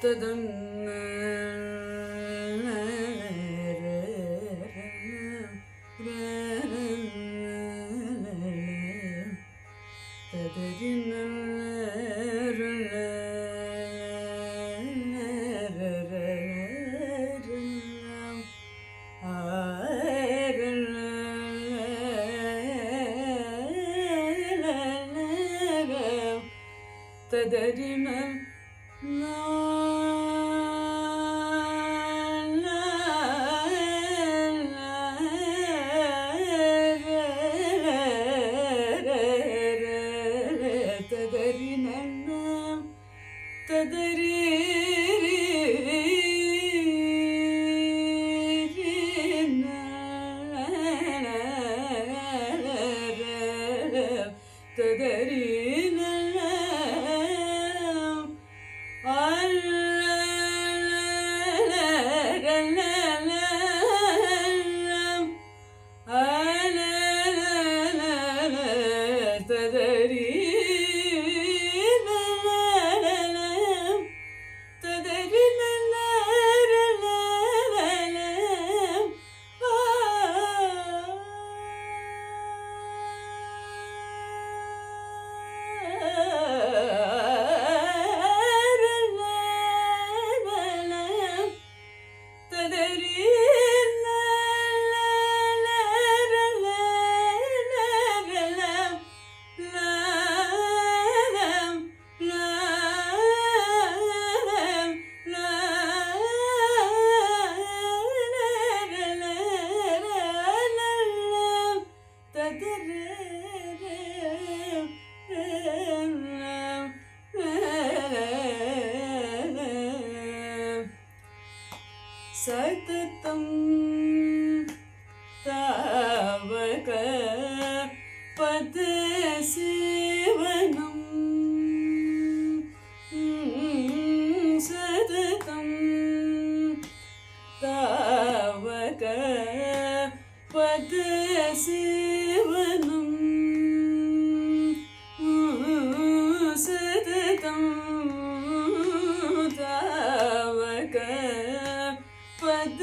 ததன்ன ததரினம் சததம் தாவக பத சேவனம் சததம் தாவக பத சேவனம் சததம் தாவக பத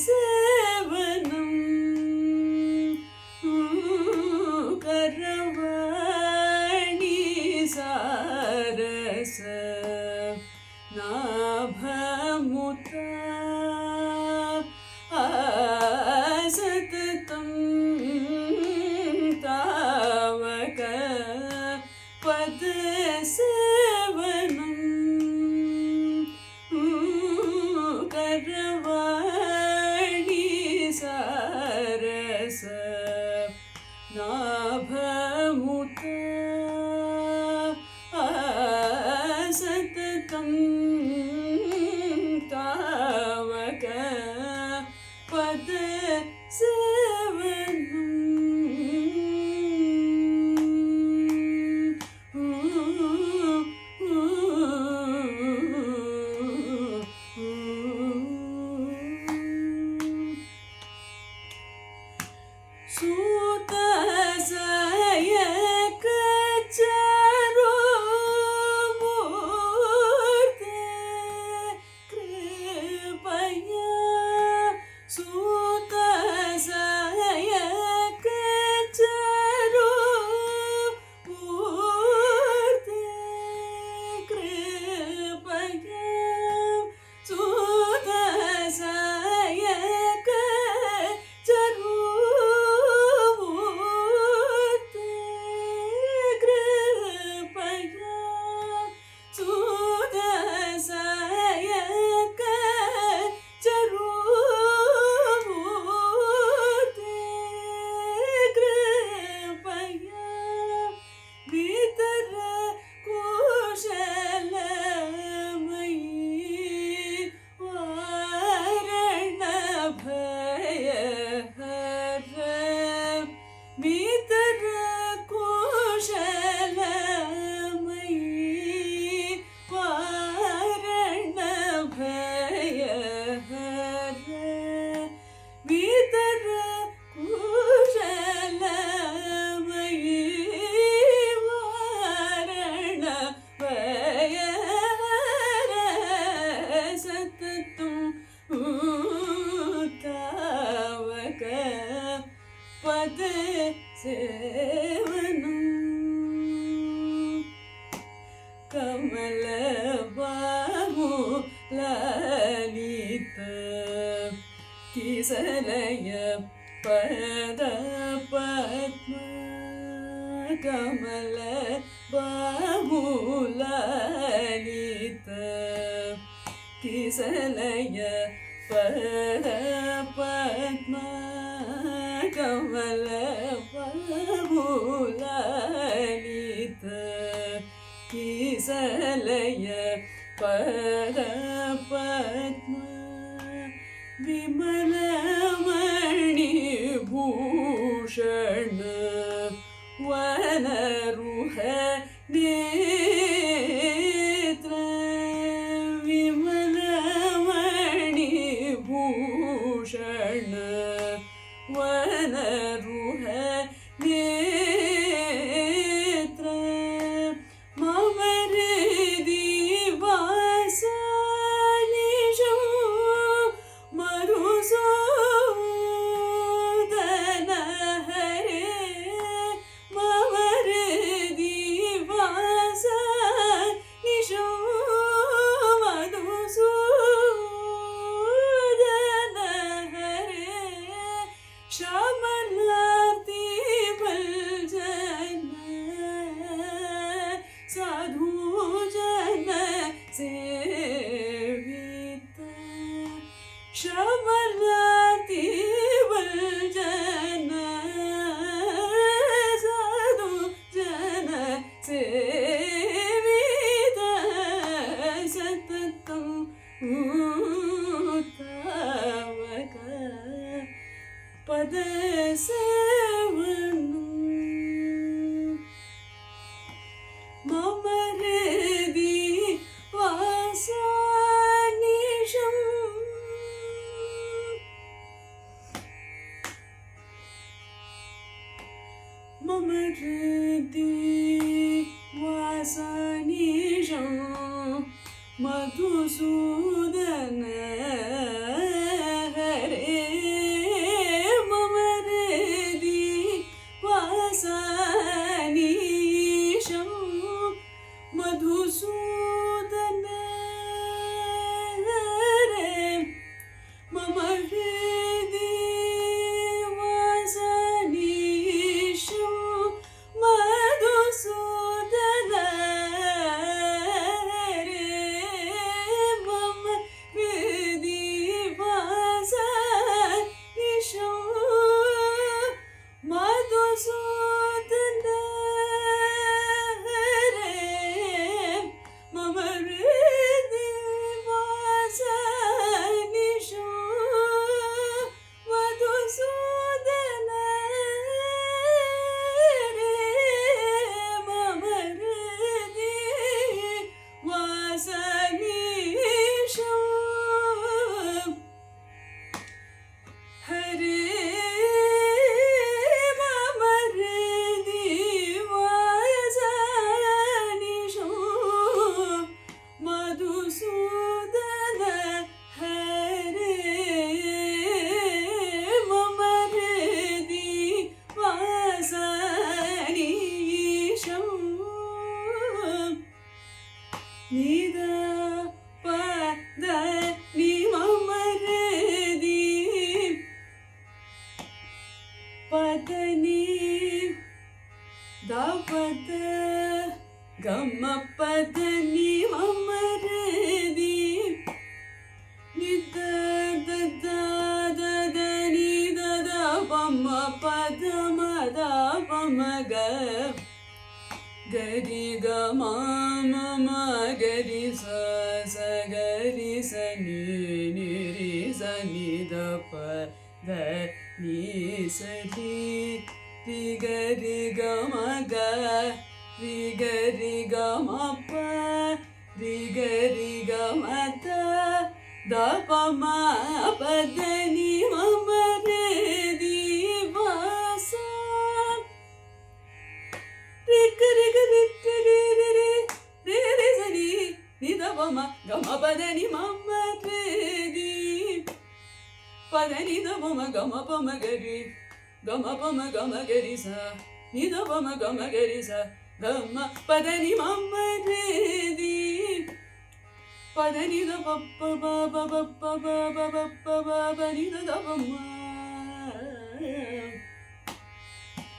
சேவனம் கரவாணி சாரச நாபமுத சததம் தாவக பத சேவனம் கரவாணி சாரச நாபமுத சததம் தாவக பத சேவனம் किसलय पद पद्म कमल बाहुललित किसलय पद पद्म कमल बाहुललित किसलय पद पद्म विमलमणिभूषण वनरुह नेत्र विमलमणिभूषण वनरुह नेत्र मम हृदि वासनिशं मधुसूदन हरे मम हृदि वासनिशं मधुसूदन हरे श्यामलार्ति बलजन साधुजन सेवित श्यामलार्ति बलजन साधुजन सेवित सततं उत्तमक पदसेवनं मम हृदि वासनिशं मम हृदि वासनिशं मधुसूदन हरे मम हृदि वासनिशं मधुसूदन हरे मम हृदि वासनिशं मधुसूदन हरे मम हृदि वासनिशं मधुसूदन हरे मम हृदि वासनिशं मधुसूदन हरे मम हृदि वासनिशं हरे मम हृदि वासनिशं मधुसूदन हरे मम हृदि वासनिशं निद पद नि मम हृदि पदनि दपद गम पदनि मम हृदि निद दद ददनि दद पम पद मद पम ग गरि ग मम गरि स स गरि स नि रि स नि द प द नि स रि गरि ग म ग रि गरि ग म प रि गरि ग म त द प म प द नि मम हृदि वास रि ग रि ग रि ग रि रि रि रि रि स नि नि द प म ग म प द नि मम हृदि पद नि द प म ग म प म ग रि ग म प म ग म ग रि स नि द प म ग म ग रि स ग म प द नि मम हृदि பதனித பப்ப பப பப்ப பப பப்ப பப நித தபம்மா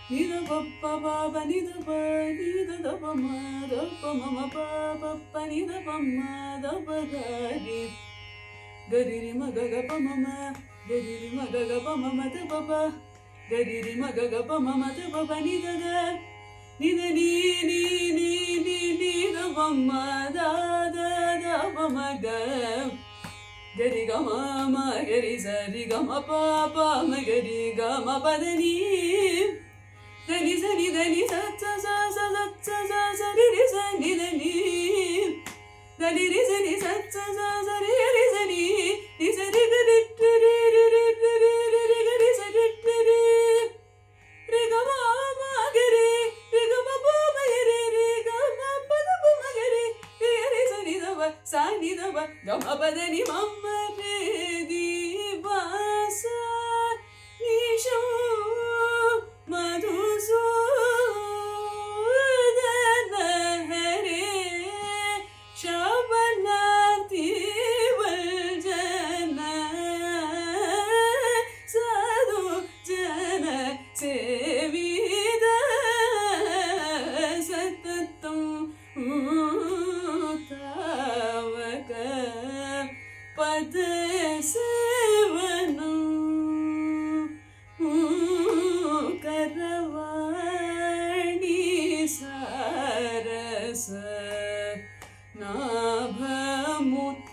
நித பப்ப பப நித ப நித தபம்மா தப்ப மம பப்ப நித பம்மா தப கரி கரிரி மக கப மம கரிரி மக கப மம தப கரிரி மக கப மம தப நித நித நீ நீ நீ நீ நித பம்மா தாத மக கரி கம மகரி சரி கம பாபா மகரி கம பதனி தனி சனி தனி சச்ச ச சச்ச சரி சனி தனி தனி ரி சனி சச்ச சரி ரி சனி ரி சரி கரி ரி ரி ரி ரி ரி கரி சரி ரி ரி கம மகரி ரி கம பாபரி ரி கம பத மகரி ரி ரி சனி தவ சனி தவ கம பதனி மம்ம ரே தி வாச நிஷோ மதுசூதன ஹரே ஷபனாதி வல்ஜன சது ஜன சேவித சத்தம் தாவக பத சேவனம் கரவாணி சாரச நாபமுத